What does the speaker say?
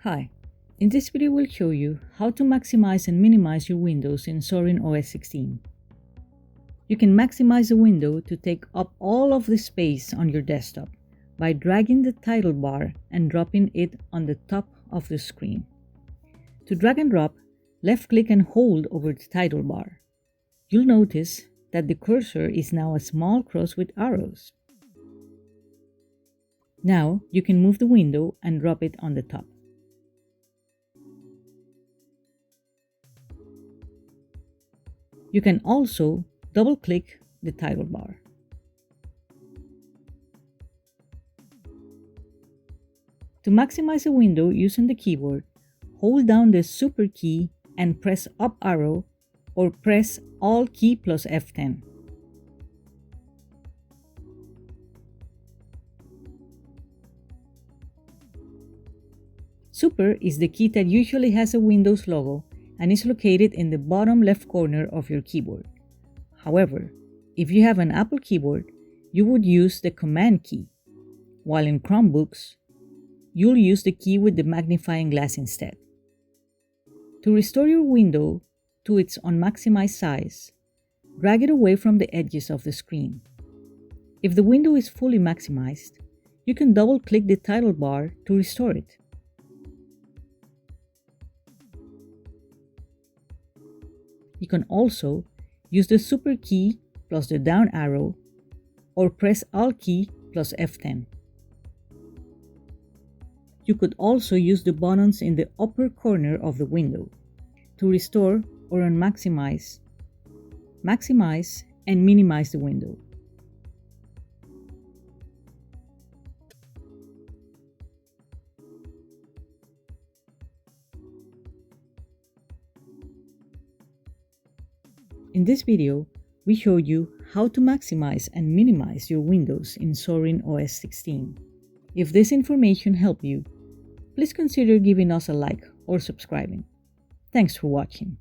Hi, in this video we'll show you how to maximize and minimize your windows in Zorin OS 16. You can maximize a window to take up all of the space on your desktop by dragging the title bar and dropping it on the top of the screen. To drag and drop, left-click and hold over the title bar. You'll notice that the cursor is now a small cross with arrows. Now you can move the window and drop it on the top. You can also double-click the title bar. To maximize a window using the keyboard, hold down the Super key and press up arrow or press Alt key plus F10. Super is the key that usually has a Windows logo and is located in the bottom left corner of your keyboard. However, if you have an Apple keyboard, you would use the Command key, while in Chromebooks, you'll use the key with the magnifying glass instead. To restore your window to its unmaximized size, drag it away from the edges of the screen. If the window is fully maximized, you can double-click the title bar to restore it. You can also use the Super key plus the down arrow or press Alt key plus F10. You could also use the buttons in the upper corner of the window to restore or unmaximize, maximize, and minimize the window. In this video, we show you how to maximize and minimize your windows in Zorin OS 16. If this information helped you, please consider giving us a like or subscribing. Thanks for watching.